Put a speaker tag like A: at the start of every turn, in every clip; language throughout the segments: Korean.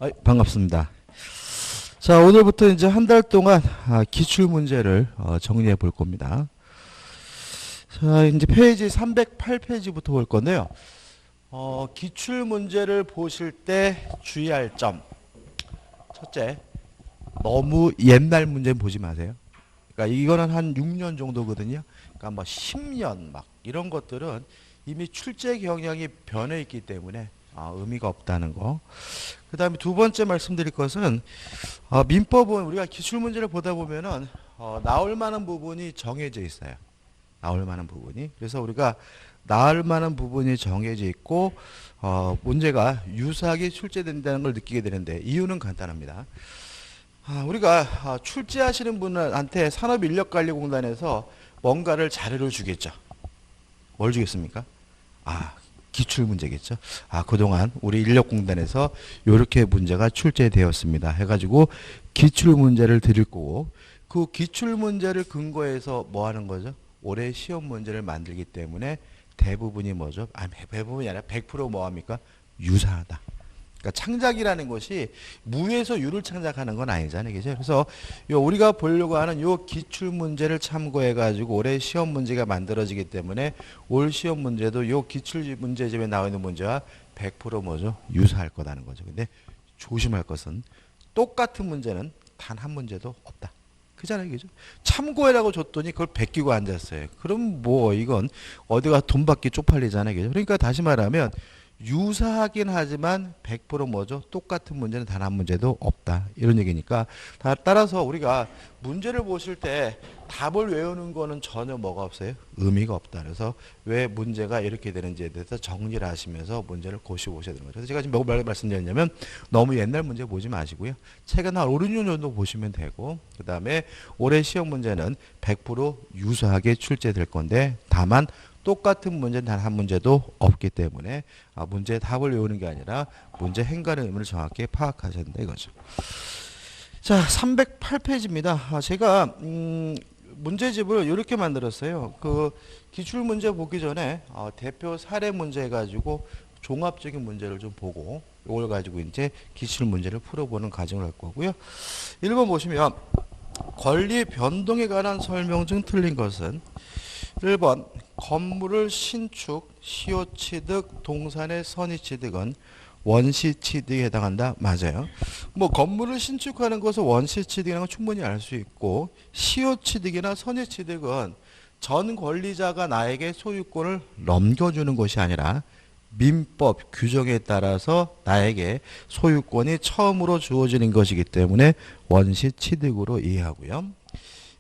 A: 반갑습니다. 자, 오늘부터 이제 한 달 동안 기출 문제를 정리해 볼 겁니다. 자, 이제 페이지 308페이지부터 볼 건데요. 기출 문제를 보실 때 주의할 점. 첫째, 너무 옛날 문제 보지 마세요. 그러니까 이거는 한 6년 정도거든요. 그러니까 뭐 10년 막 이런 것들은 이미 출제 경향이 변해 있기 때문에 의미가 없다는 거. 그 다음에 두 번째 말씀드릴 것은 민법은 우리가 기출문제를 보다 보면은 나올 만한 부분이 정해져 있어요. 나올 만한 부분이. 그래서 우리가 나올 만한 부분이 정해져 있고 문제가 유사하게 출제된다는 걸 느끼게 되는데 이유는 간단합니다. 우리가 출제하시는 분한테 산업인력관리공단에서 뭔가를 자료를 주겠죠. 뭘 주겠습니까? 기출 문제겠죠. 그동안 우리 인력공단에서 이렇게 문제가 출제되었습니다. 해가지고 기출 문제를 드릴 거고 그 기출 문제를 근거해서 뭐 하는 거죠? 올해 시험 문제를 만들기 때문에 대부분이 뭐죠? 대부분이 아니라 100% 뭐합니까? 유사하다. 그러니까 창작이라는 것이 무에서 유를 창작하는 건 아니잖아요. 그죠? 그래서 우리가 보려고 하는 요 기출 문제를 참고해 가지고 올해 시험 문제가 만들어지기 때문에 올 시험 문제도 요 기출 문제집에 나와 있는 문제와 100% 뭐죠? 유사할 거라는 거죠. 근데 조심할 것은 똑같은 문제는 단 한 문제도 없다. 그잖아요. 그죠? 참고해라고 줬더니 그걸 베끼고 앉았어요. 그럼 뭐 이건 어디가 돈 받기 쪽팔리잖아요. 그죠? 그러니까 다시 말하면 유사하긴 하지만 100% 뭐죠? 똑같은 문제는 단 한 문제도 없다. 이런 얘기니까 따라서 우리가 문제를 보실 때 답을 외우는 거는 전혀 뭐가 없어요? 의미가 없다. 그래서 왜 문제가 이렇게 되는지에 대해서 정리를 하시면서 문제를 고시 보셔야 되는 거죠. 그래서 제가 지금 뭘 말씀드렸냐면 너무 옛날 문제 보지 마시고요. 최근 한 5, 6년 정도 보시면 되고 그 다음에 올해 시험 문제는 100% 유사하게 출제될 건데 다만 똑같은 문제는 단 한 문제도 없기 때문에 문제의 답을 외우는 게 아니라 문제 행간의 의미를 정확히 파악하셔야 된다 이거죠. 자, 308페이지입니다. 제가 문제집을 이렇게 만들었어요. 그 기출 문제 보기 전에 대표 사례 문제 가지고 종합적인 문제를 좀 보고 이걸 가지고 이제 기출 문제를 풀어보는 과정을 할 거고요. 1번 보시면 권리 변동에 관한 설명 중 틀린 것은 1번 건물을 신축, 시효취득, 동산의 선의취득은 원시취득에 해당한다. 맞아요. 뭐 건물을 신축하는 것은 원시취득이라는 건 충분히 알 수 있고 시효취득이나 선의취득은 전 권리자가 나에게 소유권을 넘겨주는 것이 아니라 민법 규정에 따라서 나에게 소유권이 처음으로 주어지는 것이기 때문에 원시취득으로 이해하고요.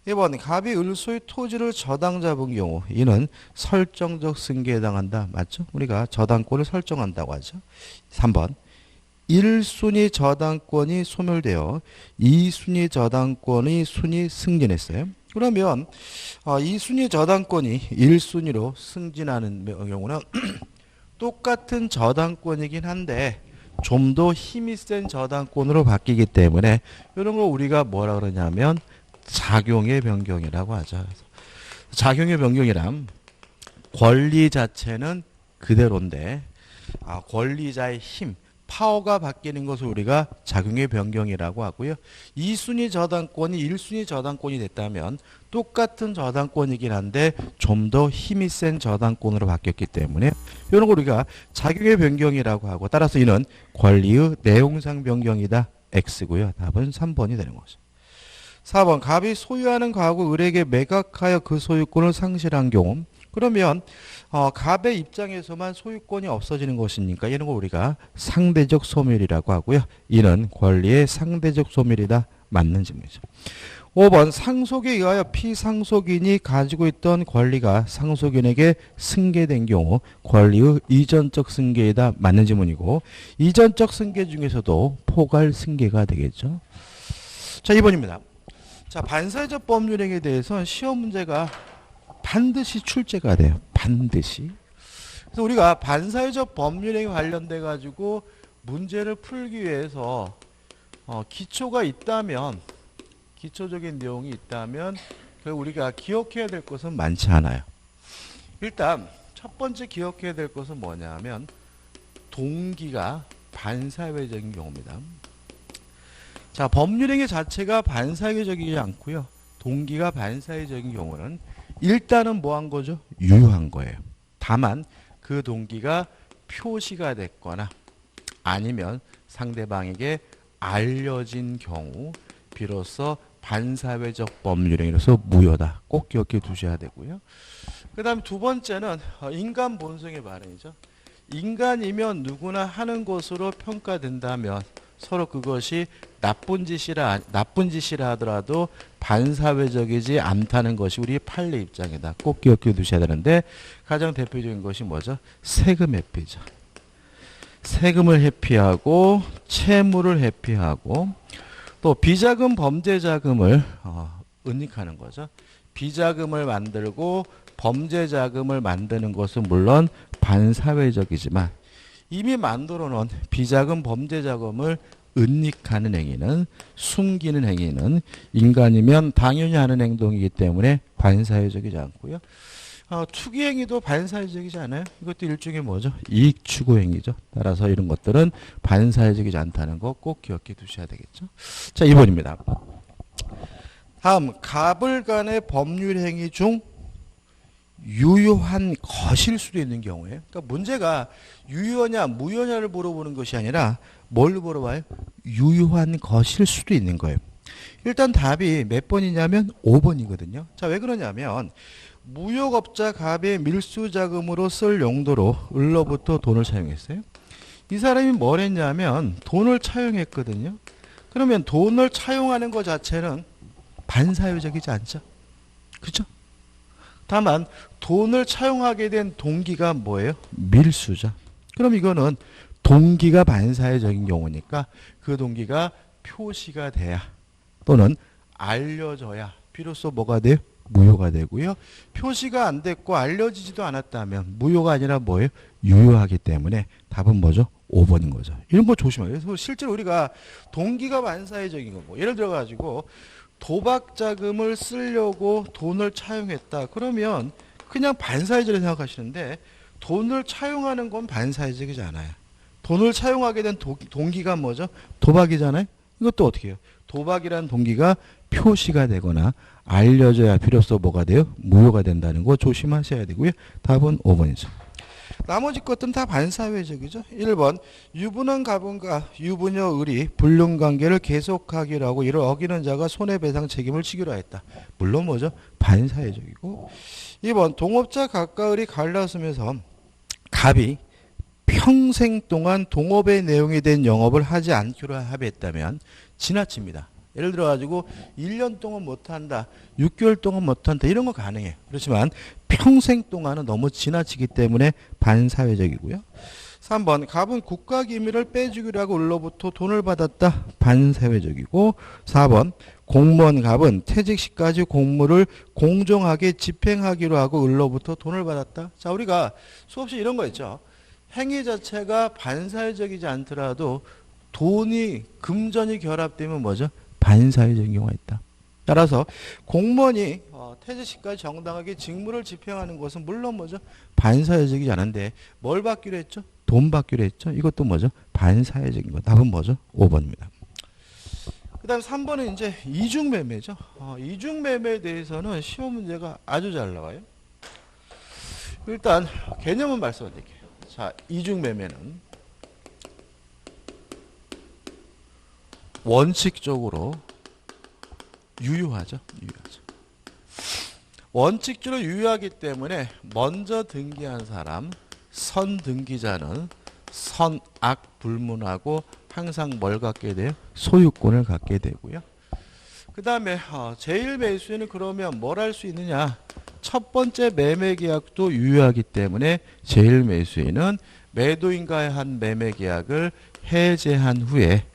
A: 2번 갑이 을소의 토지를 저당 잡은 경우 이는 설정적 승계에 해당한다. 맞죠? 우리가 저당권을 설정한다고 하죠. 3번 1순위 저당권이 소멸되어 2순위 저당권의 순위 승진했어요. 그러면 2순위 저당권이 1순위로 승진하는 경우는 똑같은 저당권이긴 한데 좀 더 힘이 센 저당권으로 바뀌기 때문에 이런 걸 우리가 뭐라 그러냐면 작용의 변경이라고 하죠. 작용의 변경이란 권리 자체는 그대로인데 권리자의 힘, 파워가 바뀌는 것을 우리가 작용의 변경이라고 하고요. 2순위 저당권이 1순위 저당권이 됐다면 똑같은 저당권이긴 한데 좀 더 힘이 센 저당권으로 바뀌었기 때문에 이런 걸 우리가 작용의 변경이라고 하고 따라서 이는 권리의 내용상 변경이다. X고요. 답은 3번이 되는 거죠. 4번 갑이 소유하는 가구 을에게 매각하여 그 소유권을 상실한 경우 그러면 갑의 입장에서만 소유권이 없어지는 것이니까 이런 걸 우리가 상대적 소멸이라고 하고요. 이는 권리의 상대적 소멸이다. 맞는 질문이죠. 5번 상속에 의하여 피상속인이 가지고 있던 권리가 상속인에게 승계된 경우 권리의 이전적 승계이다. 맞는 질문이고 이전적 승계 중에서도 포괄 승계가 되겠죠. 자, 2번입니다. 자, 반사회적 법률행위에 대해서는 시험 문제가 반드시 출제가 돼요. 반드시. 그래서 우리가 반사회적 법률행위 관련돼 가지고 문제를 풀기 위해서 기초가 있다면 기초적인 내용이 있다면 우리가 기억해야 될 것은 많지 않아요. 일단 첫 번째 기억해야 될 것은 뭐냐면 동기가 반사회적인 경우입니다. 자, 법률행위 자체가 반사회적이지 않고요. 동기가 반사회적인 경우는 일단은 뭐 한 거죠? 유효한 거예요. 다만 그 동기가 표시가 됐거나 아니면 상대방에게 알려진 경우 비로소 반사회적 법률행위로서 무효다. 꼭 기억해 두셔야 되고요. 그 다음에 두 번째는 인간 본성의 반응이죠. 인간이면 누구나 하는 것으로 평가된다면 서로 그것이 나쁜 짓이라 하더라도 반사회적이지 않다는 것이 우리 판례 입장이다. 꼭 기억해 두셔야 되는데 가장 대표적인 것이 뭐죠? 세금 회피죠. 세금을 회피하고 채무를 회피하고 또 비자금 범죄 자금을 은닉하는 거죠. 비자금을 만들고 범죄 자금을 만드는 것은 물론 반사회적이지만 이미 만들어 놓은 비자금 범죄 자금을 은닉하는 행위는 숨기는 행위는 인간이면 당연히 하는 행동이기 때문에 반사회적이지 않고요. 투기 행위도 반사회적이지 않아요? 이것도 일종의 뭐죠? 이익 추구 행위죠. 따라서 이런 것들은 반사회적이지 않다는 거 꼭 기억해 두셔야 되겠죠. 자, 2번입니다. 다음 갑을 간의 법률 행위 중 유효한 것일 수도 있는 경우에, 그러니까 문제가 유효냐 무효냐를 물어보는 것이 아니라 뭘 물어봐요? 유효한 것일 수도 있는 거예요. 일단 답이 몇 번이냐면 5번이거든요. 자, 왜 그러냐면 무효업자 갑의 밀수자금으로 쓸 용도로 을로부터 돈을 차용했어요. 이 사람이 뭘 했냐면 돈을 차용했거든요. 그러면 돈을 차용하는 것 자체는 반사회적이지 않죠? 그렇죠? 다만 돈을 차용하게 된 동기가 뭐예요? 밀수죠. 그럼 이거는 동기가 반사회적인 경우니까 그 동기가 표시가 돼야 또는 알려져야 비로소 뭐가 돼요? 무효가 되고요. 표시가 안 됐고 알려지지도 않았다면 무효가 아니라 뭐예요? 유효하기 때문에 답은 뭐죠? 5번인 거죠. 이런 거 조심해요. 그래서 실제로 우리가 동기가 반사회적인 거고 예를 들어 가지고 도박 자금을 쓰려고 돈을 차용했다. 그러면 그냥 반사회적으로 생각하시는데 돈을 차용하는 건 반사회적이지 않아요. 돈을 차용하게 된 동기가 뭐죠? 도박이잖아요. 이것도 어떻게 해요? 도박이라는 동기가 표시가 되거나 알려져야 비로소 뭐가 돼요? 무효가 된다는 거 조심하셔야 되고요. 답은 5번이죠. 나머지 것들은 다 반사회적이죠. 1번 유부남 가분과 유부녀 을이 불륜관계를 계속하기로 하고 이를 어기는 자가 손해배상 책임을 지기로 했다. 물론 뭐죠? 반사회적이고 2번 동업자 갑과 을이 갈라서면서 갑이 평생 동안 동업의 내용이 된 영업을 하지 않기로 합의했다면 지나칩니다. 예를 들어 가지고 1년 동안 못한다, 6개월 동안 못한다 이런 거 가능해요. 그렇지만 평생 동안은 너무 지나치기 때문에 반사회적이고요. 3번 갑은 국가기밀을 빼주기로 하고 을로부터 돈을 받았다. 반사회적이고 4번 공무원 갑은 퇴직 시까지 공무를 공정하게 집행하기로 하고 을로부터 돈을 받았다. 자, 우리가 수없이 이런 거 있죠. 행위 자체가 반사회적이지 않더라도 돈이 금전이 결합되면 뭐죠? 반사회적인 경우가 있다. 따라서 공무원이 퇴직 시까지 정당하게 직무를 집행하는 것은 물론 뭐죠? 반사회적이지 않은데 뭘 받기로 했죠? 돈 받기로 했죠? 이것도 뭐죠? 반사회적인 거. 답은 뭐죠? 5번입니다. 그 다음 3번은 이제 이중매매죠. 이중매매에 대해서는 시험 문제가 아주 잘 나와요. 일단 개념은 말씀드릴게요. 자, 이중매매는 원칙적으로 유효하죠. 원칙적으로 유효하기 때문에 먼저 등기한 사람, 선등기자는 선악 불문하고 항상 뭘 갖게 돼요? 소유권을 갖게 되고요. 그 다음에 제1매수인은 그러면 뭘 할 수 있느냐? 첫 번째 매매계약도 유효하기 때문에 제1매수인은 매도인과의 한 매매계약을 해제한 후에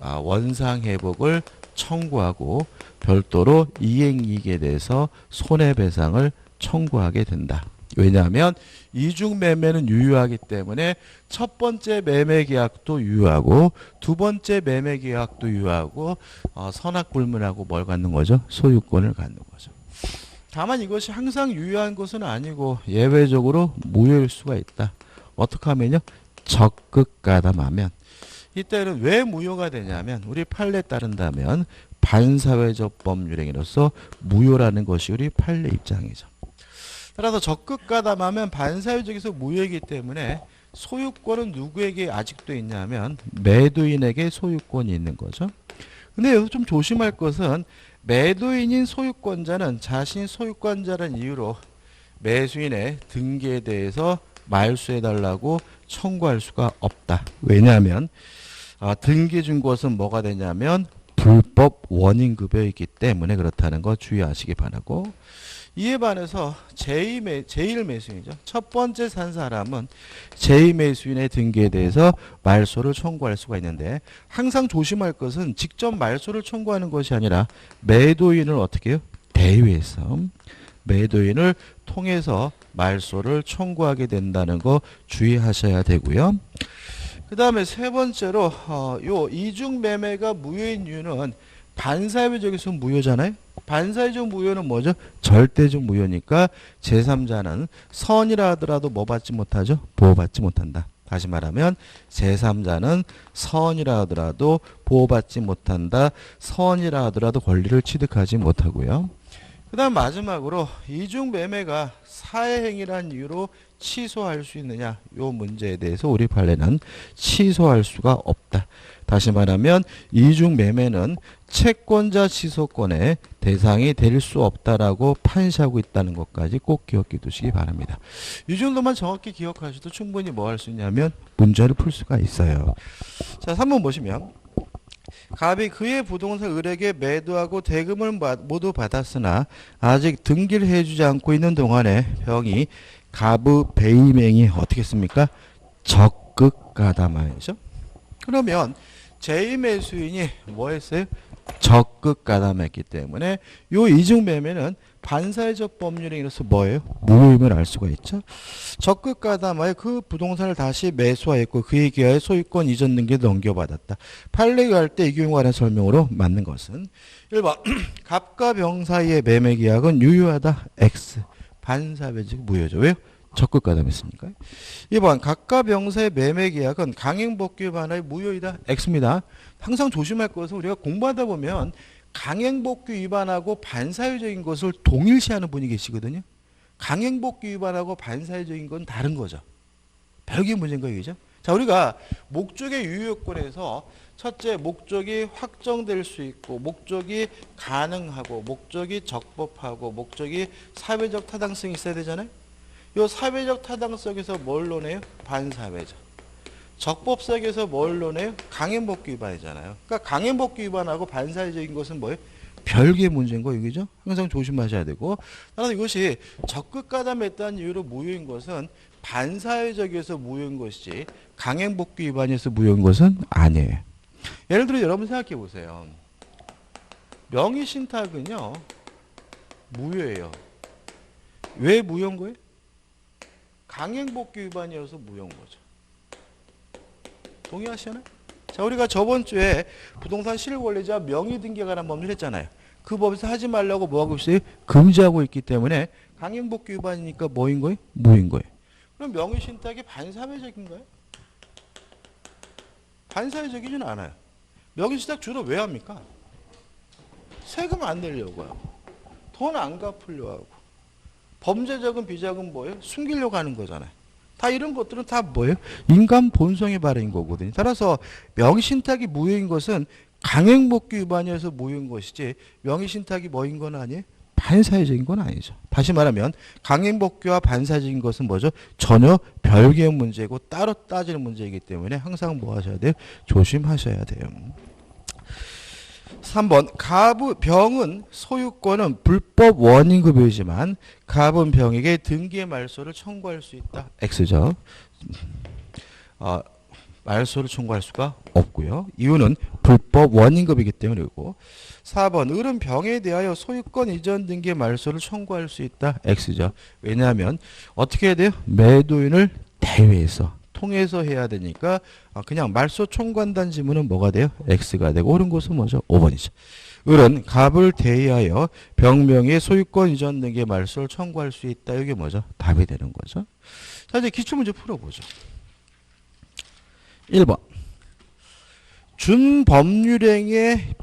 A: 원상회복을 청구하고 별도로 이행이익에 대해서 손해배상을 청구하게 된다. 왜냐하면 이중매매는 유효하기 때문에 첫 번째 매매계약도 유효하고 두 번째 매매계약도 유효하고 선악불문하고 뭘 갖는 거죠? 소유권을 갖는 거죠. 다만 이것이 항상 유효한 것은 아니고 예외적으로 무효일 수가 있다. 어떻게 하면요? 적극 가담하면 이때는 왜 무효가 되냐면 우리 판례에 따른다면 반사회적 법률행위로서 무효라는 것이 우리 판례 입장이죠. 따라서 적극 가담하면 반사회적에서 무효이기 때문에 소유권은 누구에게 아직도 있냐면 매도인에게 소유권이 있는 거죠. 근데 여기서 좀 조심할 것은 매도인인 소유권자는 자신이 소유권자라는 이유로 매수인의 등기에 대해서 말소해달라고 청구할 수가 없다. 왜냐하면 등기 준 것은 뭐가 되냐면 불법 원인급여이기 때문에 그렇다는 거 주의하시기 바라고, 이에 반해서 제1매수인이죠. 첫 번째 산 사람은 제2매수인의 등기에 대해서 말소를 청구할 수가 있는데 항상 조심할 것은 직접 말소를 청구하는 것이 아니라 매도인을 어떻게 해요? 대위해서 매도인을 통해서 말소를 청구하게 된다는 거 주의하셔야 되고요. 그 다음에 세 번째로 요 이중매매가 무효인 이유는 반사회적에서 무효잖아요. 반사회적 무효는 뭐죠? 절대적 무효니까 제3자는 선이라 하더라도 뭐 받지 못하죠? 보호받지 못한다. 다시 말하면 제3자는 선이라 하더라도 보호받지 못한다. 선이라 하더라도 권리를 취득하지 못하고요. 그 다음 마지막으로 이중매매가 사회행위란 이유로 취소할 수 있느냐, 이 문제에 대해서 우리 판례는 취소할 수가 없다. 다시 말하면 이중매매는 채권자 취소권의 대상이 될 수 없다라고 판시하고 있다는 것까지 꼭 기억해 두시기 바랍니다. 이 정도만 정확히 기억하셔도 충분히 뭐 할 수 있냐면 문제를 풀 수가 있어요. 자, 3번 보시면 갑이 그의 부동산 을에게 매도하고 대금을 모두 받았으나 아직 등기를 해주지 않고 있는 동안에 병이 갑의 배임행위 어떻게 했습니까? 적극 가담하죠. 그러면 제2매수인이 뭐 했어요? 적극 가담했기 때문에 요 이중매매는 반사회적 법률행위로서 뭐예요? 무효임을 알 수가 있죠. 적극 가담하여 그 부동산을 다시 매수하였고 그에 기하여 소유권 이전 등기에 넘겨받았다. 판례 할 때 이 경우에 관한 설명으로 맞는 것은 1번 갑과 병 사이의 매매 계약은 유효하다. X. 반사회적 무효죠. 왜요? 적극 가담했으니까요. 2번 갑과 병 사이의 매매 계약은 강행복귀 반하의 무효이다. X입니다. 항상 조심할 것은 우리가 공부하다 보면 강행복귀 위반하고 반사회적인 것을 동일시하는 분이 계시거든요. 강행복귀 위반하고 반사회적인 건 다른 거죠. 별개 문제인 거예요. 그죠? 자, 우리가 목적의 유효권에서 첫째, 목적이 확정될 수 있고 목적이 가능하고 목적이 적법하고 목적이 사회적 타당성이 있어야 되잖아요. 이 사회적 타당성에서 뭘 논해요? 반사회적. 적법성에서 뭘 논해요? 강행복귀 위반이잖아요. 그러니까 강행복귀 위반하고 반사회적인 것은 뭐예요? 별개의 문제인 거예요. 그죠? 항상 조심하셔야 되고, 따라서 이것이 적극 가담했다는 이유로 무효인 것은 반사회적에서 무효인 것이지 강행복귀 위반에서 무효인 것은 아니에요. 예를 들어 여러분 생각해 보세요. 명의신탁은요 무효예요. 왜 무효인 거예요? 강행복귀 위반이어서 무효인 거죠. 동의하시나요? 자, 우리가 저번 주에 부동산 실권리자 명의등기에 관한 법률 했잖아요. 그 법에서 하지 말라고 뭐하고 있어요? 금지하고 있기 때문에 강행복귀 위반이니까 뭐인 거예요? 무효인 거예요. 그럼 명의신탁이 반사회적인가요? 반사회적이진 않아요. 명의신탁 주로 왜 합니까? 세금 안 내려고 하고 돈 안 갚으려고 하고 범죄적인 비자금 뭐예요? 숨기려고 하는 거잖아요. 다 이런 것들은 다 뭐예요? 인간 본성의 발현인 거거든요. 따라서 명의신탁이 무효인 것은 강행복귀 위반이어서 무효인 것이지 명의신탁이 뭐인 건 아니에요? 반사회적인 건 아니죠. 다시 말하면 강행복귀와 반사회적인 것은 뭐죠? 전혀 별개의 문제고 따로 따지는 문제이기 때문에 항상 뭐 하셔야 돼요? 조심하셔야 돼요. 3번 갑의 병은 소유권은 불법 원인급여이지만 갑은 병에게 등기의 말소를 청구할 수 있다. X죠. 말소를 청구할 수가 없고요. 이유는 불법 원인급이기 때문이고. 4번 을은 병에 대하여 소유권 이전 등기의 말소를 청구할 수 있다. X죠. 왜냐하면 어떻게 해야 돼요? 매도인을 대회해서 통해서 해야 되니까 그냥 말소 청구한다는 지문은 뭐가 돼요? X가 되고 옳은 것은 뭐죠? 5번이죠. 을은 갑을 대의하여 병명의 소유권 이전 등기의 말소를 청구할 수 있다. 이게 뭐죠? 답이 되는 거죠. 자, 이제 기출문제 풀어보죠. 1번 준법률행인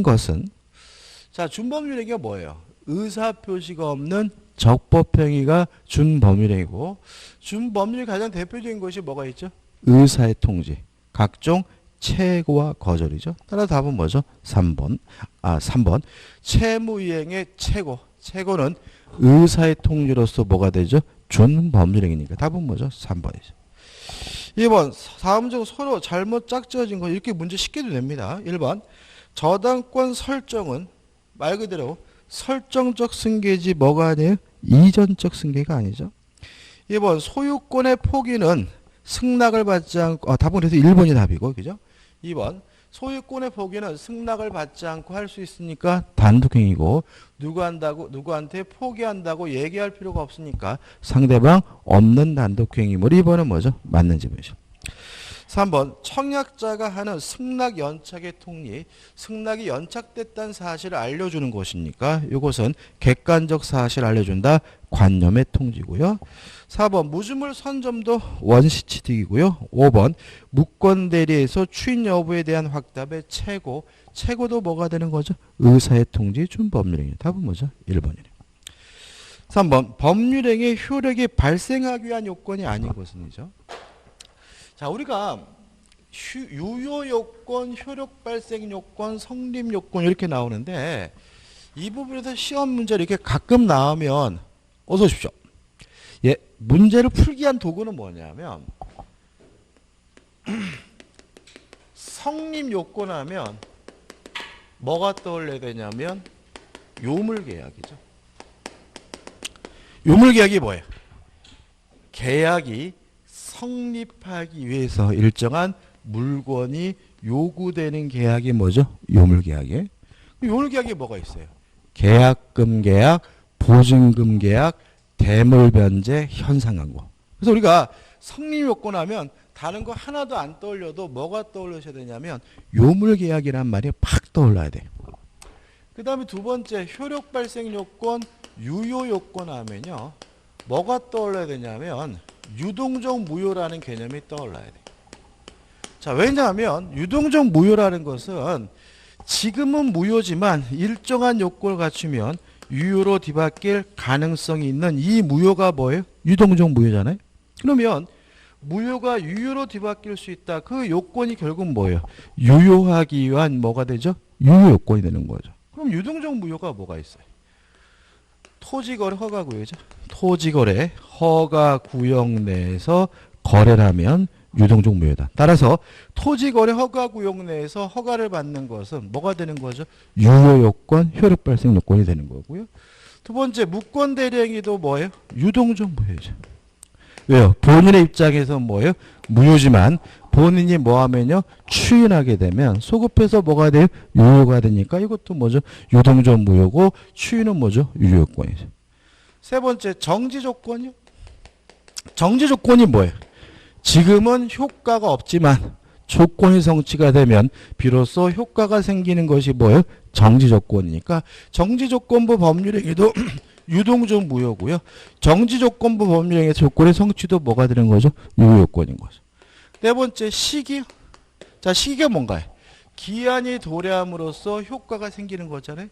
A: 것은 자, 준법률행위가 뭐예요? 의사표시가 없는 적법행위가 준법률행위고 준법률의 가장 대표적인 것이 뭐가 있죠? 의사의 통지, 각종 최고와 거절이죠. 따라 답은 뭐죠? 3번. 3번. 채무이행의 최고는 의사의 통지로서 뭐가 되죠? 준법률행위니까 답은 뭐죠? 3번이죠. 2번. 다음 중 서로 잘못 짝지어진 거 이렇게 문제 쉽게 도 됩니다. 1번. 저당권 설정은 말 그대로 설정적 승계지 뭐가 아니에요? 이전적 승계가 아니죠. 2번. 소유권의 포기는 승낙을 받지 않고 답은 그래서 1번이 답이고 그죠? 2번. 소유권의 포기는 승낙을 받지 않고 할 수 있으니까 단독행위고 누구한테 포기한다고 얘기할 필요가 없으니까 상대방 없는 단독행위물 2번은 뭐죠? 맞는 지문이죠. 3번. 청약자가 하는 승낙 연착의 통리, 승낙이 연착됐다는 사실을 알려주는 것이니까 이것은 객관적 사실을 알려준다. 관념의 통지고요. 4번. 무주물 선점도 원시취득이고요. 5번. 무권대리에서 추인 여부에 대한 확답의 최고도 뭐가 되는 거죠? 의사의 통지 준법률행위. 답은 뭐죠? 1번이네요. 3번. 법률행위의 효력이 발생하기 위한 요건이 아닌 것은이죠. 자, 우리가 유효요건, 효력발생요건, 성립요건 이렇게 나오는데 이 부분에서 시험 문제를 이렇게 가끔 나오면 어서 오십시오. 예, 문제를 풀기 위한 도구는 뭐냐면 성립요건 하면 뭐가 떠올려야 되냐면 요물계약이죠. 요물계약이 뭐예요? 계약이 성립하기 위해서 일정한 물건이 요구되는 계약이 뭐죠? 요물계약이에요. 요물계약이 뭐가 있어요? 계약금 계약, 보증금 계약, 대물변제, 현상광고. 그래서 우리가 성립요건 하면 다른 거 하나도 안 떠올려도 뭐가 떠올려야 되냐면 요물계약이란 말이 팍 떠올라야 돼요. 그 다음에 두 번째 효력발생요건, 유효요건 하면요. 뭐가 떠올라야 되냐면 유동적 무효라는 개념이 떠올라야 돼요. 자, 왜냐하면 유동적 무효라는 것은 지금은 무효지만 일정한 요건을 갖추면 유효로 뒤바뀔 가능성이 있는 이 무효가 뭐예요? 유동적 무효잖아요. 그러면 무효가 유효로 뒤바뀔 수 있다. 그 요건이 결국 뭐예요? 유효하기 위한 뭐가 되죠? 유효 요건이 되는 거죠. 그럼 유동적 무효가 뭐가 있어요? 토지거래 허가구역이죠. 토지거래 허가구역 내에서 거래를 하면 유동적 무효다. 따라서 토지거래 허가구역 내에서 허가를 받는 것은 뭐가 되는 거죠? 유효요건, 효력발생요건이 되는 거고요. 두 번째 무권대리행위도 뭐예요? 유동적 무효죠. 왜요? 본인의 입장에서 뭐예요? 무효지만 본인이 뭐하면요? 추인하게 되면 소급해서 뭐가 돼요? 유효가 되니까 이것도 뭐죠? 유동적 무효고 추인은 뭐죠? 유효요건이죠. 세 번째 정지조건이요. 정지조건이 뭐예요? 지금은 효과가 없지만 조건이 성취가 되면 비로소 효과가 생기는 것이 뭐예요? 정지조건이니까 정지조건부 법률행위도 유동적 무효고요. 정지조건부 법률행위 조건의 성취도 뭐가 되는 거죠? 유효요건인 거죠. 네 번째 시기. 자, 시기가 뭔가요? 기한이 도래함으로써 효과가 생기는 거잖아요.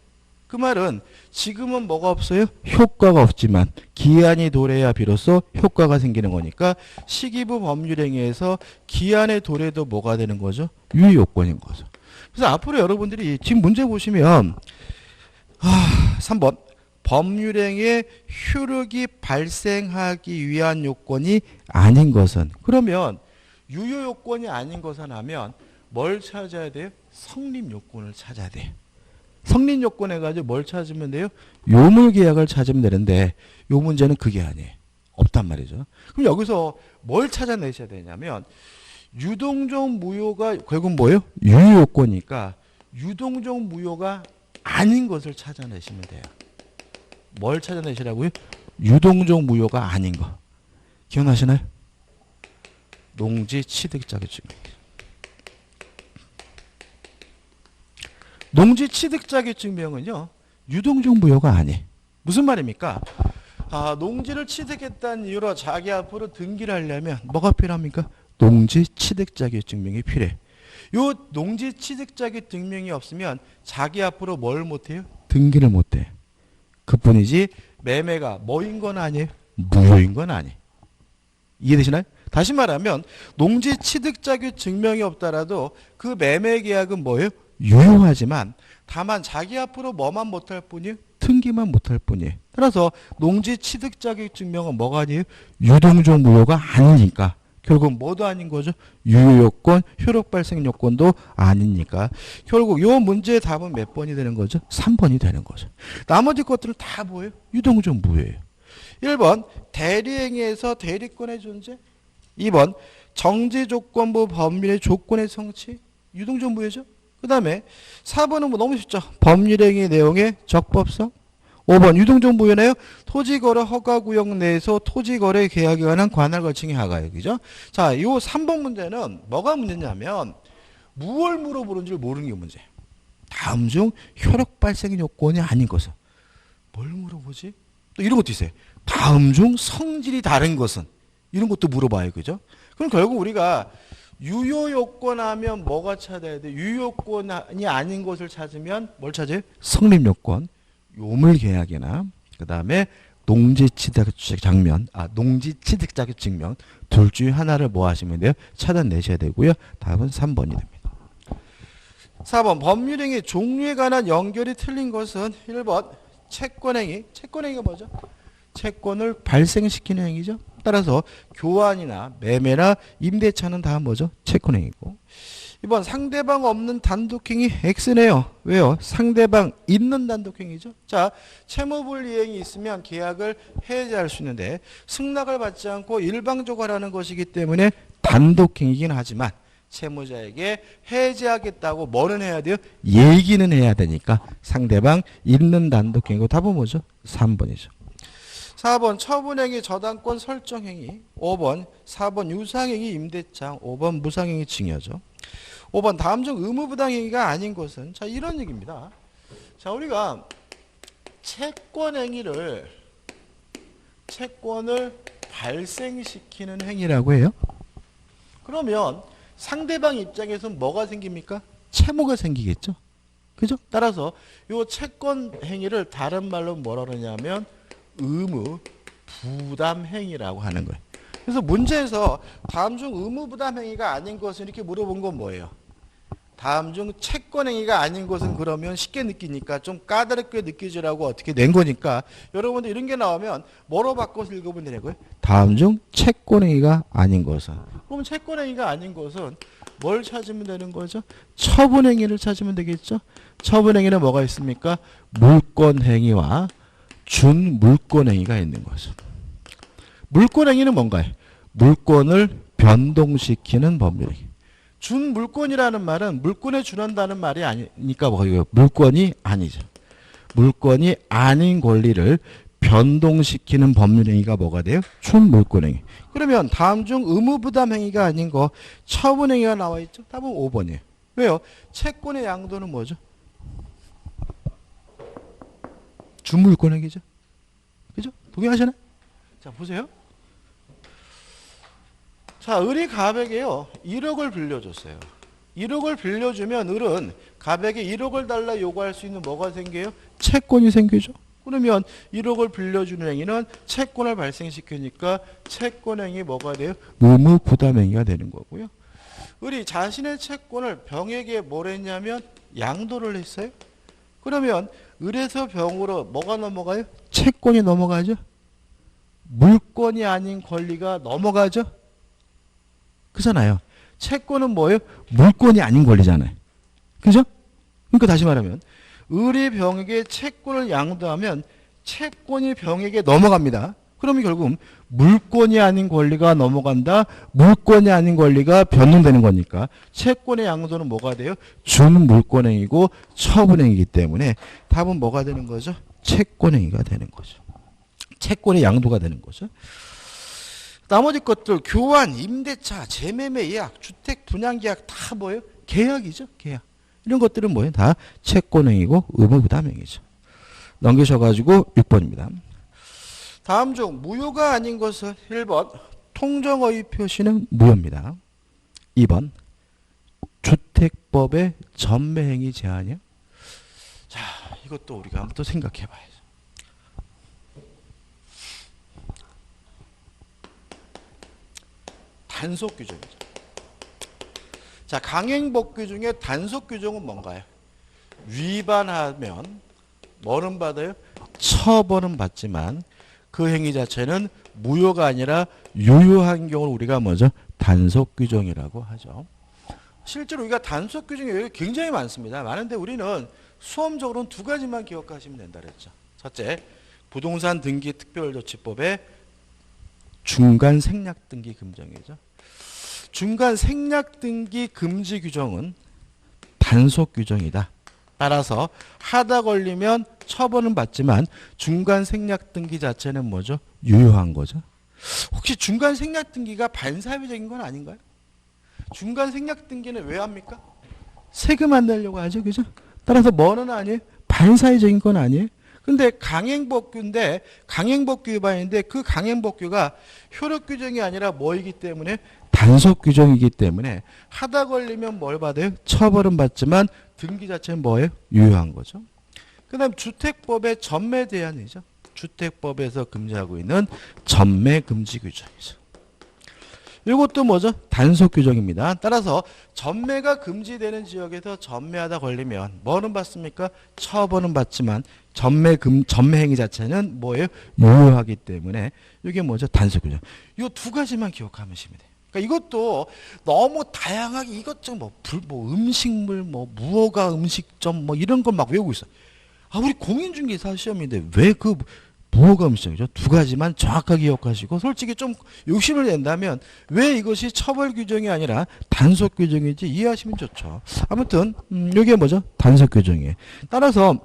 A: 그 말은 지금은 뭐가 없어요? 효과가 없지만 기한이 도래야 비로소 효과가 생기는 거니까 시기부 법률행위에서 기한의 도래도 뭐가 되는 거죠? 유효요건인 거죠. 그래서 앞으로 여러분들이 지금 문제 보시면 3번 법률행위의 효력이 발생하기 위한 요건이 아닌 것은 그러면 유효요건이 아닌 것은 하면 뭘 찾아야 돼요? 성립요건을 찾아야 돼요. 성립요건 해가지고 뭘 찾으면 돼요? 요물계약을 찾으면 되는데 요 문제는 그게 아니에요. 없단 말이죠. 그럼 여기서 뭘 찾아내셔야 되냐면 유동적 무효가 결국 뭐예요? 유효요건이니까 유동적 무효가 아닌 것을 찾아내시면 돼요. 뭘 찾아내시라고요? 유동적 무효가 아닌 거. 기억나시나요? 농지 취득 자격증명이에요. 농지 취득 자격증명은요. 유동적 무효가 아니에요. 무슨 말입니까? 농지를 취득했다는 이유로 자기 앞으로 등기를 하려면 뭐가 필요합니까? 농지 취득 자격증명이 필요해. 요 농지 취득자격 증명이 없으면 자기 앞으로 뭘 못해요? 등기를 못해. 그뿐이지 매매가 뭐인 건 아니에요. 무효인 건 아니에요. 이해되시나요? 다시 말하면 농지 취득자격 증명이 없더라도 그 매매 계약은 뭐예요? 유효하지만 다만 자기 앞으로 뭐만 못할 뿐이에요? 등기만 못할 뿐이에요. 따라서 농지 취득자격 증명은 뭐가 아니에요? 유동적 무효가 아니니까 결국 뭐도 아닌 거죠? 유효요건, 효력 발생 요건도 아니니까 결국 요 문제의 답은 몇 번이 되는 거죠? 3번이 되는 거죠. 나머지 것들은 다 뭐예요? 유동적 무효예요. 1번 대리행위에서 대리권의 존재, 2번 정지조건부 법률의 조건의 성취, 유동적 무효죠. 그 다음에 4번은 뭐 너무 쉽죠. 법률행위 내용의 적법성. 5번 유동적 무효네요. 토지거래 허가구역 내에서 토지거래 계약에 관한 관할 걸칭의 하가요. 그죠? 자, 요 3번 문제는 뭐가 문제냐면 무엇을 물어보는지를 모르는 게 문제예요. 다음 중 효력 발생 요건이 아닌 것은. 뭘 물어보지? 또 이런 것도 있어요. 다음 중 성질이 다른 것은. 이런 것도 물어봐요. 그죠? 그럼 결국 우리가 유효요건 하면 뭐가 찾아야 돼? 유효요건이 아닌 것을 찾으면 뭘 찾아요? 성립요건, 요물계약이나 그 다음에 농지취득자격 증명 둘 중에 하나를 뭐 하시면 돼요? 찾아내셔야 되고요. 답은 3번이 됩니다. 4번 법률행위 종류에 관한 연결이 틀린 것은 1번 채권행위. 채권행위가 뭐죠? 채권을 발생시키는 행위죠. 따라서 교환이나 매매나 임대차는 다 뭐죠? 채권행위고. 2번 상대방 없는 단독행위 X네요. 왜요? 상대방 있는 단독행위죠. 자, 채무불이행이 있으면 계약을 해지할 수 있는데 승낙을 받지 않고 일방적으로 하는 것이기 때문에 단독행위이긴 하지만 채무자에게 해지하겠다고 뭐는 해야 돼요? 얘기는 해야 되니까 상대방 있는 단독행위고 답은 뭐죠? 3번이죠. 4번 처분행위 저당권 설정행위, 5번 4번 유상행위 임대차, 5번 무상행위 증여죠. 5번 다음 중 의무부당행위가 아닌 것은 자 이런 얘기입니다. 자 우리가 채권을 발생시키는 행위라고 해요. 그러면 상대방 입장에서는 뭐가 생깁니까? 채무가 생기겠죠. 그죠? 따라서 이 채권 행위를 다른 말로 뭐라 그러냐면 의무 부담 행위라고 하는 거예요. 그래서 문제에서 다음 중 의무 부담 행위가 아닌 것은 이렇게 물어본 건 뭐예요? 다음 중 채권 행위가 아닌 것은 그러면 쉽게 느끼니까 좀 까다롭게 느끼지라고 어떻게 낸 거니까 여러분들 이런 게 나오면 뭐로 바꿔서 읽어보면 되냐고요? 다음 중 채권 행위가 아닌 것은. 그럼 채권 행위가 아닌 것은 뭘 찾으면 되는 거죠? 처분 행위를 찾으면 되겠죠? 처분 행위는 뭐가 있습니까? 물권 행위와 준물권행위가 있는 거죠. 물권행위는 뭔가요? 물권을 변동시키는 법률행위. 준물권이라는 말은 물권에 준한다는 말이 아니니까 뭐예요? 물권이 아니죠. 물권이 아닌 권리를 변동시키는 법률행위가 뭐가 돼요? 준물권행위. 그러면 다음 중 의무부담행위가 아닌 거 처분행위가 나와 있죠? 답은 5번이에요. 왜요? 채권의 양도는 뭐죠? 준물권행위죠. 그죠? 동의하시나요? 자, 보세요. 자, 을이 갑에게요. 1억을 빌려줬어요. 1억을 빌려주면 을은 갑에게 1억을 달라 요구할 수 있는 뭐가 생겨요? 채권이 생기죠. 그러면 1억을 빌려주는 행위는 채권을 발생시키니까 채권행위 뭐가 돼요? 의무부담행위가 되는 거고요. 을이 자신의 채권을 병에게 뭘 했냐면 양도를 했어요. 그러면 을에서 병으로 뭐가 넘어가요? 채권이 넘어가죠. 물권이 아닌 권리가 넘어가죠. 그잖아요. 채권은 뭐예요? 물권이 아닌 권리잖아요. 그죠? 그러니까 다시 말하면 을이 병에게 채권을 양도하면 채권이 병에게 넘어갑니다. 그러면 결국 물권이 아닌 권리가 넘어간다. 물권이 아닌 권리가 변동되는 거니까 채권의 양도는 뭐가 돼요? 준물권행위고 처분행위이기 때문에 답은 뭐가 되는 거죠? 채권행위가 되는 거죠. 채권의 양도가 되는 거죠. 나머지 것들 교환, 임대차, 재매매 예약, 주택 분양계약 다 뭐예요? 계약이죠. 계약. 이런 것들은 뭐예요? 다 채권행위고 의무부담행위죠. 넘기셔가지고 6번입니다. 다음 중 무효가 아닌 것은 1번 통정어의 표시는 무효입니다. 2번 주택 주택법의 전매행위 제한이야? 자, 이것도 우리가 한번 또 생각해 봐야죠. 단속 규정이죠. 자, 강행법규 중에 단속 규정은 뭔가요? 위반하면 뭐는 받아요? 처벌은 받지만 그 행위 자체는 무효가 아니라 유효한 경우를 우리가 뭐죠? 단속 규정이라고 하죠. 실제로 우리가 단속 규정이 굉장히 많습니다. 많은데 우리는 수험적으로는 두 가지만 기억하시면 된다 그랬죠. 첫째, 부동산 등기 특별조치법의 중간 생략 등기 금정이죠. 중간 생략 등기 금지 규정은 단속 규정이다. 따라서 하다 걸리면 처벌은 받지만 중간 생략 등기 자체는 뭐죠? 유효한 거죠. 혹시 중간 생략 등기가 반사회적인 건 아닌가요? 중간 생략 등기는 왜 합니까? 세금 안 내려고 하죠. 그죠? 따라서 뭐는 아니에요? 반사회적인 건 아니에요. 근데 강행법규인데 강행법규 위반인데 그 강행법규가 효력 규정이 아니라 뭐이기 때문에 단속 규정이기 때문에 하다 걸리면 뭘 받아요? 처벌은 받지만 등기 자체는 뭐예요? 유효한 거죠. 그 다음 주택법의 전매 제한이죠. 주택법에서 금지하고 있는 전매 금지 규정이죠. 이것도 뭐죠? 단속 규정입니다. 따라서 전매가 금지되는 지역에서 전매하다 걸리면 뭐는 받습니까? 처벌은 받지만 전매 행위 자체는 뭐예요? 유효하기 때문에 이게 뭐죠? 단속 규정. 이 두 가지만 기억하면 됩니다. 그러니까 이것도 너무 다양하게 이것저것 뭐 음식물, 뭐 무허가 음식점 뭐 이런 걸 막 외우고 있어. 아, 우리 공인중개사 시험인데 왜 그 무허가 음식점이죠? 두 가지만 정확하게 기억하시고 솔직히 좀 욕심을 낸다면 왜 이것이 처벌 규정이 아니라 단속 규정인지 이해하시면 좋죠. 아무튼 이게 뭐죠? 단속 규정이에요. 따라서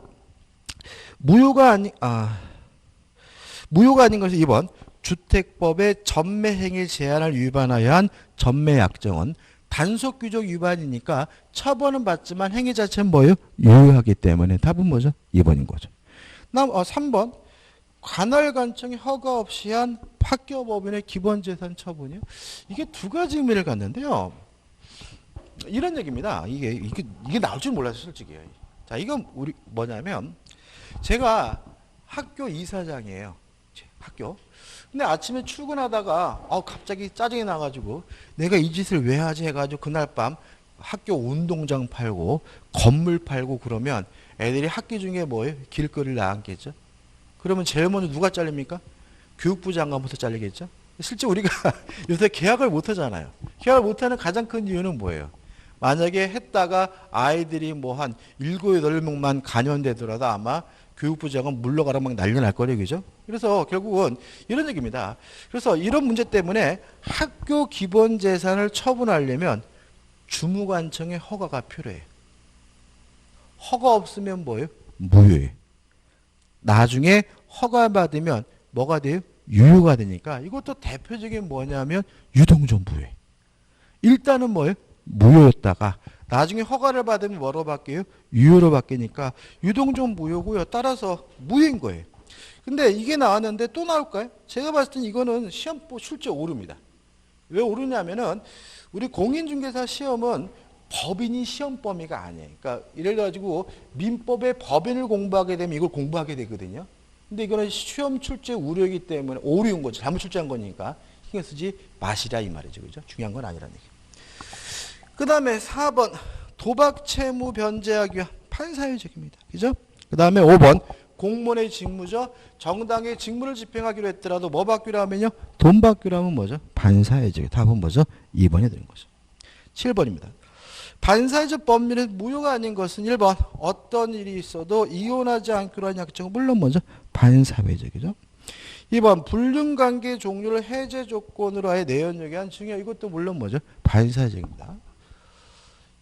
A: 무효가 아닌 것이 2번 주택법의 전매 행위 제한을 위반하여 한 전매 약정은 단속 규정 위반이니까 처벌은 받지만 행위 자체는 뭐예요? 유효하기 때문에 답은 뭐죠? 2번인 거죠. 다음 3번 관할 관청이 허가 없이 한 학교법인의 기본재산 처분이요. 이게 두 가지 의미를 갖는데요. 이런 얘기입니다. 이게 나올 줄 몰랐어요, 솔직히. 자, 이건 우리 뭐냐면 제가 학교 이사장이에요. 학교. 근데 아침에 출근하다가 갑자기 짜증이 나가지고 내가 이 짓을 왜 하지 해가지고 그날 밤 학교 운동장 팔고 건물 팔고 그러면 애들이 학기 중에 뭐예요? 길거리를 나앉겠죠. 그러면 제일 먼저 누가 잘립니까? 교육부 장관부터 잘리겠죠. 실제 우리가 요새 계약을 못 하잖아요. 계약을 못 하는 가장 큰 이유는 뭐예요? 만약에 했다가 아이들이 뭐 한 7, 8명만 간연되더라도 아마 교육부 장관 물러가라 막 난리 날 거예요. 그죠? 그래서 결국은 이런 얘기입니다. 그래서 이런 문제 때문에 학교 기본 재산을 처분하려면 주무관청의 허가가 필요해요. 허가 없으면 뭐예요? 무효예요. 나중에 허가 받으면 뭐가 돼요? 유효가 되니까 이것도 대표적인 뭐냐면 유동전부예요. 일단은 뭐예요? 무효였다가 나중에 허가를 받으면 뭐로 바뀌어요? 유효로 바뀌니까 유동전 무효고요. 따라서 무효인 거예요. 근데 이게 나왔는데 또 나올까요? 제가 봤을 땐 이거는 시험 출제 오류입니다. 왜 오르냐면은 우리 공인중개사 시험은 법인이 시험 범위가 아니에요. 그러니까 예를 들어가지고 민법의 법인을 공부하게 되면 이걸 공부하게 되거든요. 근데 이거는 시험 출제 우려이기 때문에 오류인 거죠. 잘못 출제한 거니까 신경 쓰지 마시라 이 말이죠. 그죠? 중요한 건 아니라는 얘기. 그 다음에 4번 도박 채무 변제하기 위한 판사회적입니다. 그죠? 그 다음에 5번 공무원의 직무죠. 정당의 직무를 집행하기로 했더라도 뭐 받기로 하면요? 돈 받기로 하면 뭐죠? 반사회적. 답은 뭐죠? 2번이 되는 거죠. 7번입니다. 반사회적 법률은 무효가 아닌 것은 1번 어떤 일이 있어도 이혼하지 않기로 한 약정은 물론 뭐죠? 반사회적이죠. 2번 불륜관계 종류를 해제 조건으로 아예 내연역에 한 증여 이것도 물론 뭐죠? 반사회적입니다.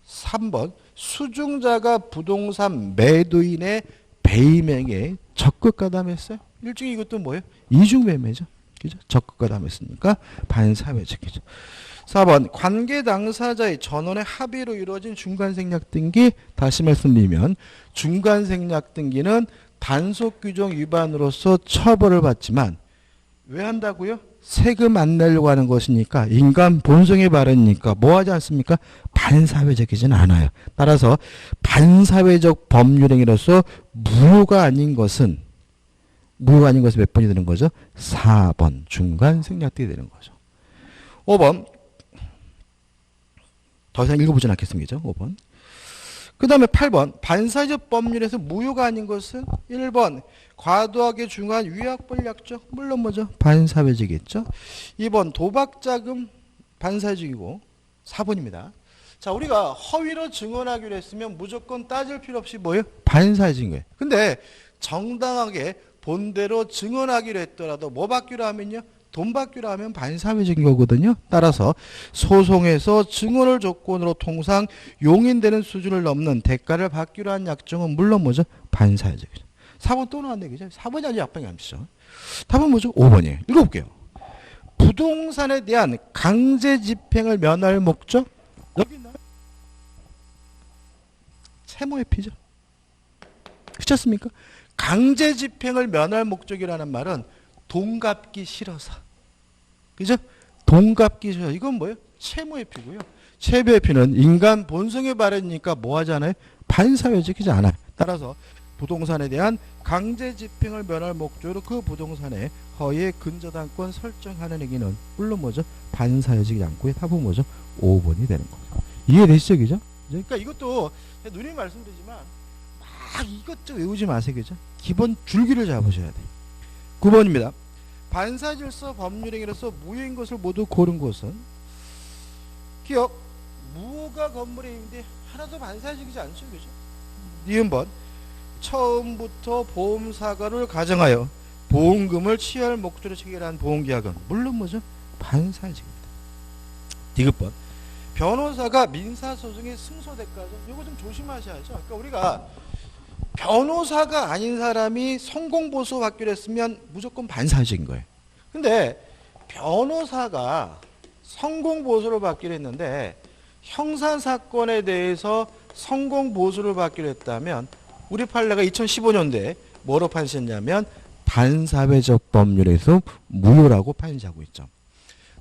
A: 3번 수중자가 부동산 매도인의 배임행위에 적극 가담했어요. 일종의 이것도 뭐예요? 이중매매죠. 그죠? 적극 가담했으니까 반사회적이죠. 4번 관계 당사자의 전원의 합의로 이루어진 중간생략 등기 다시 말씀드리면 중간생략 등기는 단속 규정 위반으로서 처벌을 받지만 왜 한다고요? 세금 안 내려고 하는 것이니까 인간 본성에 바르니까 뭐 하지 않습니까? 반사회적이지는 않아요. 따라서 반사회적 법률행위로서 무효가 아닌 것은 몇 번이 되는 거죠? 4번 중간 생략되게 되는 거죠. 5번 더 이상 읽어보진 않겠습니다. 5번. 그 다음에 8번 반사회적 법률에서 무효가 아닌 것은 1번 과도하게 중한 위약벌 약정 물론 뭐죠? 반사회적이겠죠. 2번 도박자금 반사회적이고 4번입니다. 자, 우리가 허위로 증언하기로 했으면 무조건 따질 필요 없이 뭐예요? 반사회적인 거예요. 근데 정당하게 본대로 증언하기로 했더라도 뭐 받기로 하면요? 돈 받기로 하면 반사회적인 거거든요. 따라서 소송에서 증언을 조건으로 통상 용인되는 수준을 넘는 대가를 받기로 한 약정은 물론 뭐죠? 반사회적이죠. 4번 또 나왔네. 그죠? 4번이 아주 약방이 아니죠. 답은 뭐죠? 5번이에요. 읽어볼게요. 부동산에 대한 강제 집행을 면할 목적? 여기 있나요? 채무의 피죠. 그렇지 않습니까? 강제 집행을 면할 목적이라는 말은 돈 갚기 싫어서. 그죠? 돈 갚기 싫어서. 이건 뭐예요? 채무의 피고요. 채무의 피는 인간 본성에 바르니까 뭐 하잖아요? 반사회적이지 않아요. 따라서 부동산에 대한 강제 집행을 면할 목적으로 그 부동산의 허위의 근저당권 설정하는 행위는 물론 뭐죠? 반사회적이지 않고 답은 뭐죠? 5번이 되는 거죠. 이해되시죠? 그죠? 그러니까 이것도 누님 말씀드리지만 막 이것저것 외우지 마세요. 그죠? 기본 줄기를 잡으셔야 돼요. 9번입니다. 반사질서 법률행위로서 무효인 것을 모두 고른 것은 기억 무효가 건물의 임대 하나도 반사적이지 않죠. 그죠? 니은번 처음부터 보험사고를 가정하여 보험금을 취할 목적으로 체결한 보험계약은 물론 뭐죠? 반사적입니다. 디귿번 변호사가 민사소송의 승소대가죠. 이거 좀 조심하셔야죠. 그러니까 우리가 변호사가 아닌 사람이 성공보수 받기로 했으면 무조건 반사적인 거예요. 근데 변호사가 성공보수를 받기로 했는데 형사사건에 대해서 성공보수를 받기로 했다면 우리 판례가 2015년도에 뭐로 판시했냐면 반사회적 법률에서 무효라고 판시하고 있죠.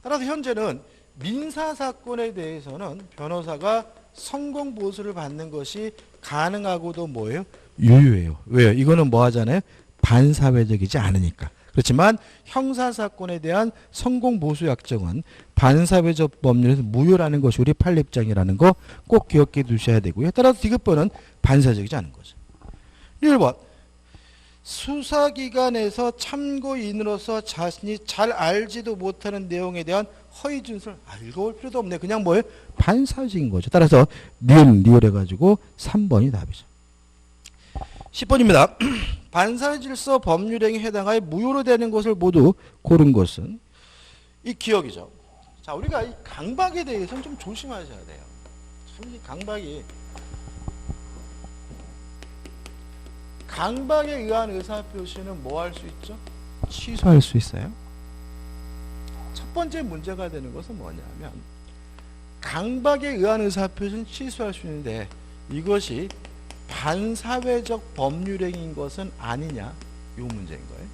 A: 따라서 현재는 민사사건에 대해서는 변호사가 성공보수를 받는 것이 가능하고도 뭐예요? 유효해요. 왜요? 이거는 뭐 하잖아요? 반사회적이지 않으니까. 그렇지만 형사사건에 대한 성공보수 약정은 반사회적 법률에서 무효라는 것이 우리 판례 입장이라는 거 꼭 기억해 두셔야 되고요. 따라서 디귿번은 반사적이지 않은 거죠. 1번 수사기관에서 참고인으로서 자신이 잘 알지도 못하는 내용에 대한 허위 진술 읽어볼 필요도 없네. 그냥 뭐예요? 반사적인 거죠. 따라서 리얼 해가지고 3번이 답이죠. 10번입니다. 반사질서 법률행위에 해당하여 무효로 되는 것을 모두 고른 것은 이 기억이죠. 자, 우리가 이 강박에 대해서는 좀 조심하셔야 돼요. 참 이 강박에 의한 의사표시는 뭐 할 수 있죠? 취소할 수 있어요. 첫 번째 문제가 되는 것은 뭐냐면 강박에 의한 의사표시는 취소할 수 있는데 이것이 반사회적 법률행위인 것은 아니냐, 이 문제인 거예요.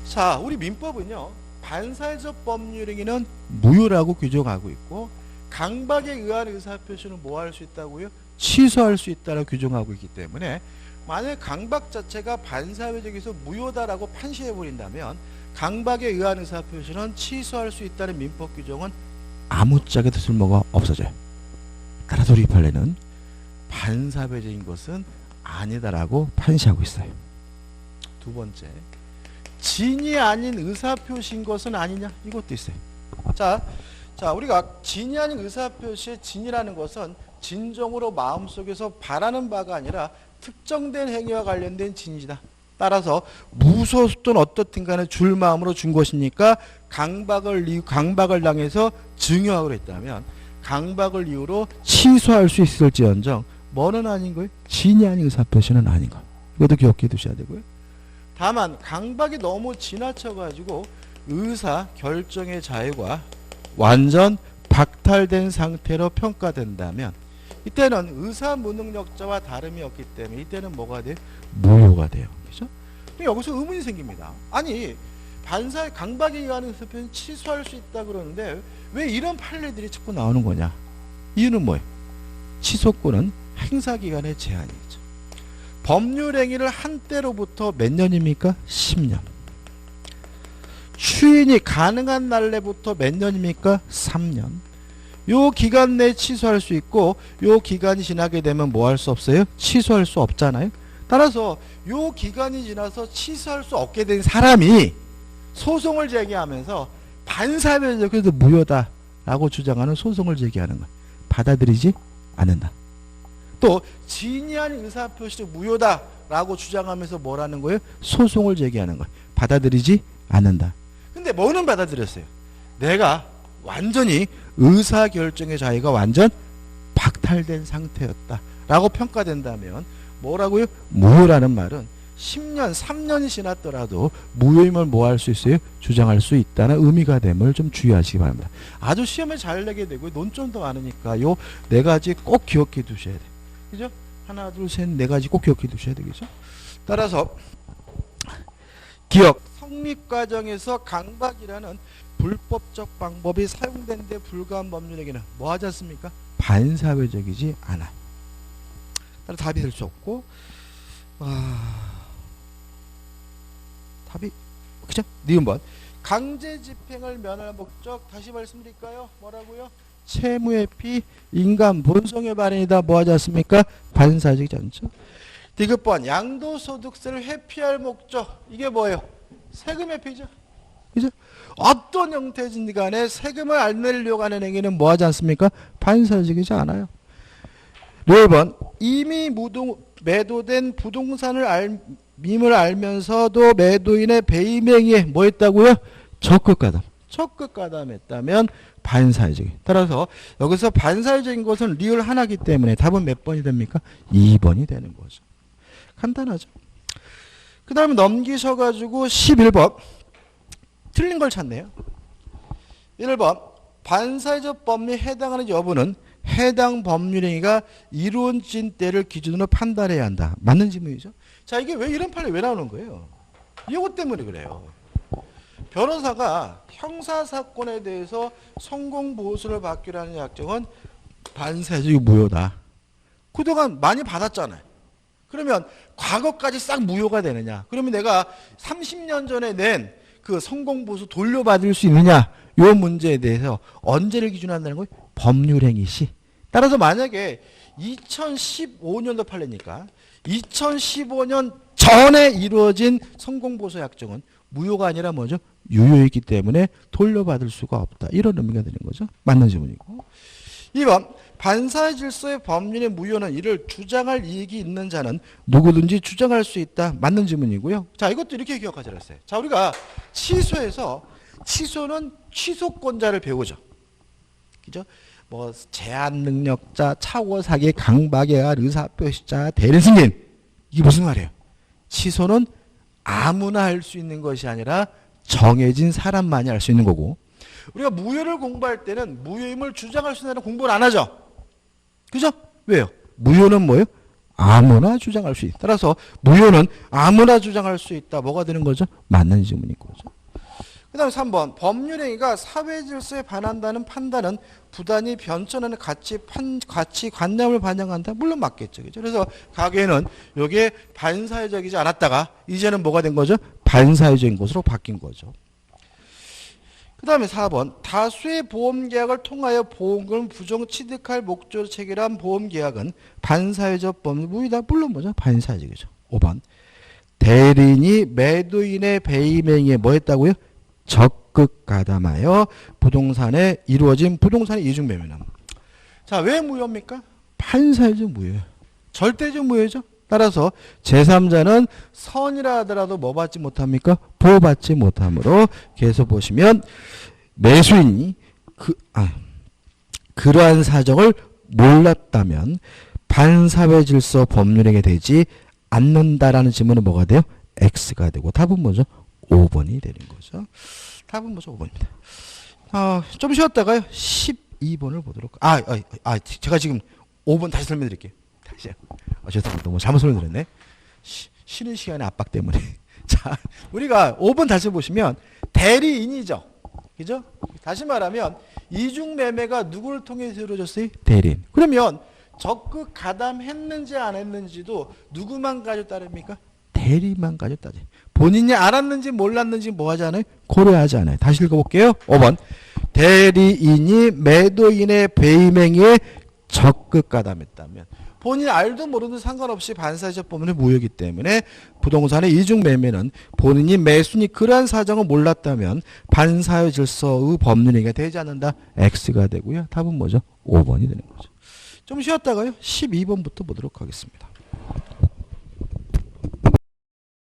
A: 자, 우리 민법은요 반사회적 법률행위는 무효라고 규정하고 있고 강박에 의한 의사표시는 뭐 할 수 있다고요? 취소할 수 있다고 규정하고 있기 때문에 만약 강박 자체가 반사회적에서 무효다라고 판시해버린다면 강박에 의한 의사표시는 취소할 수 있다는 민법 규정은 아무짝에도 쓸모가 없어져요. 따라서 우리 판례는 반사회적인 것은 아니다라고 판시하고 있어요. 두 번째, 진이 아닌 의사표시인 것은 아니냐? 이것도 있어요. 자, 우리가 진이 아닌 의사표시의 진이라는 것은 진정으로 마음속에서 바라는 바가 아니라 특정된 행위와 관련된 진이다. 따라서 무소수든 어떻든 간에 줄 마음으로 준 것이니까 강박을 당해서 증여하기로 했다면 강박을 이유로 취소할 수 있을지언정 뭐는 아닌 거예요? 진이 아닌 의사표시는 아닌 거. 이것도 기억해 두셔야 되고요. 다만 강박이 너무 지나쳐가지고 의사 결정의 자유가 완전 박탈된 상태로 평가된다면 이때는 의사 무능력자와 다름이 없기 때문에 이때는 뭐가 돼요? 무효가 돼요. 그죠? 여기서 의문이 생깁니다. 아니 반사의 강박에 의한 의사표시 취소할 수 있다 그러는데 왜 이런 판례들이 자꾸 나오는 거냐? 이유는 뭐예요? 취소권은 행사기간의 제한이죠. 법률행위를 한 때로부터 몇 년입니까? 10년. 추인이 가능한 날래부터 몇 년입니까? 3년. 요 기간 내에 취소할 수 있고 요 기간이 지나게 되면 뭐 할 수 없어요? 취소할 수 없잖아요. 따라서 요 기간이 지나서 취소할 수 없게 된 사람이 소송을 제기하면서 반사회적에도 무효다라고 주장하는 소송을 제기하는 거 받아들이지 않는다. 또 진의한 의사표시도 무효다라고 주장하면서 뭐라는 거예요? 소송을 제기하는 거예요. 받아들이지 않는다. 근데 뭐는 받아들였어요? 내가 완전히 의사결정의 자유가 완전 박탈된 상태였다라고 평가된다면 뭐라고요? 무효라는 말은 10년, 3년이 지났더라도 무효임을 뭐 할 수 있어요? 주장할 수 있다는 의미가 됨을 좀 주의하시기 바랍니다. 아주 시험에 잘 내게 되고 논점도 많으니까 요 네 가지 꼭 기억해 두셔야 돼요. 그죠? 하나, 둘, 셋, 네 가지 꼭 기억해 두셔야 되겠죠? 따라서 기억, 성립 과정에서 강박이라는 불법적 방법이 사용된 데 불과한 법률에게는 뭐 하지 않습니까? 반사회적이지 않아요. 따라서 답이 될 수 없고 답이 그죠? 니은 번. 강제 집행을 면할 목적 다시 말씀드릴까요? 뭐라고요? 채무회피, 인간 본성의 발현이다. 뭐 하지 않습니까? 반사적이지 않죠. 디귿번. 양도소득세를 회피할 목적 이게 뭐예요? 세금 회피죠. 그죠? 어떤 형태든지 간에 세금을 안 내려고 하는 행위는 뭐 하지 않습니까? 반사적이지 않아요. 1번. 이미 매도된 부동산을 밈을 알면서도 매도인의 배임행위에 뭐 했다고요? 적극가담. 적극가담했다면 반사회적이. 따라서 여기서 반사회적인 것은 리을 하나이기 때문에 답은 몇 번이 됩니까? 2번이 되는 거죠. 간단하죠. 그 다음에 넘기셔가지고 11번. 틀린 걸 찾네요. 1번. 반사회적 법리에 해당하는 여부는 해당 법률행위가 이루어진 때를 기준으로 판단해야 한다. 맞는 질문이죠. 자, 이게 왜 이런 판례 왜 나오는 거예요? 이것 때문에 그래요. 변호사가 형사사건에 대해서 성공보수를 받기로 하는 약정은 반사회적이 무효다. 그동안 많이 받았잖아요. 그러면 과거까지 싹 무효가 되느냐? 그러면 내가 30년 전에 낸 그 성공보수 돌려받을 수 있느냐? 요 문제에 대해서 언제를 기준으로 한다는 거예요? 법률행위 시. 따라서 만약에 2015년도 판례니까 2015년 전에 이루어진 성공보수 약정은 무효가 아니라 뭐죠? 유효이기 때문에 돌려받을 수가 없다. 이런 의미가 되는 거죠. 맞는 질문이고. 2번. 반사의 질서의 법률의 무효는 이를 주장할 이익이 있는 자는 누구든지 주장할 수 있다. 맞는 질문이고요. 자, 이것도 이렇게 기억하자 그랬어요. 자, 우리가 취소에서 취소는 취소권자를 배우죠. 그죠? 뭐 제한 능력자, 차고 사기, 강박에 의한 의사표시자, 대리 승인. 이게 무슨 말이에요? 취소는 아무나 할 수 있는 것이 아니라 정해진 사람만이 할 수 있는 거고, 우리가 무효를 공부할 때는 무효임을 주장할 수 있는 공부를 안 하죠. 그죠? 왜요? 무효는 뭐예요? 아무나 주장할 수 있다. 따라서 무효는 아무나 주장할 수 있다. 뭐가 되는 거죠? 맞는 질문인 거죠. 그 다음에 3번. 법률행위가 사회질서에 반한다는 판단은 부단히 변천하는 가치관념을 반영한다. 물론 맞겠죠. 그죠? 그래서 가게는 이게 반사회적이지 않았다가 이제는 뭐가 된 거죠? 반사회적인 것으로 바뀐 거죠. 그 다음에 4번. 다수의 보험계약을 통하여 보험금을 부정 취득할 목적으로 체결한 보험계약은 반사회적 법률 무효다. 물론 뭐죠? 반사회적이죠. 5번. 대리인이 매도인의 배임행위에 뭐 했다고요? 적극 가담하여 부동산에 이루어진 부동산의 이중매매는. 자, 왜 무효입니까? 반사회적 무효예요. 절대적 무효죠. 따라서 제3자는 선이라 하더라도 뭐 받지 못합니까? 보호받지 못하므로 계속 보시면 매수인이 그러한 사정을 몰랐다면 반사회 질서 법률행위 되지 않는다라는 질문은 뭐가 돼요? X가 되고 답은 뭐죠? 5번이 되는 거죠. 답은 뭐죠? 5번입니다. 좀 쉬었다가요. 12번을 보도록. 제가 지금 5번 다시 설명드릴게요. 다시요. 죄송합니다. 너무 잘못 설명드렸네. 쉬는 시간의 압박 때문에. 자, 우리가 5번 다시 보시면 대리인이죠. 그죠? 다시 말하면 이중매매가 누구를 통해서 이루어졌어요? 대리인. 그러면 적극 가담했는지 안 했는지도 누구만 가져 따릅니까? 대리만 가져 따져. 본인이 알았는지 몰랐는지 뭐 하지 않아요? 고려하지 않아요. 다시 읽어볼게요. 5번. 대리인이 매도인의 배임행위에 적극 가담했다면 본인이 알도 모르도 상관없이 반사회적 법률의 무효이기 때문에 부동산의 이중매매는 본인이 매수인이 그러한 사정을 몰랐다면 반사회 질서의 법률행위가 되지 않는다. X가 되고요. 답은 뭐죠? 5번이 되는 거죠. 좀 쉬었다가요. 12번부터 보도록 하겠습니다.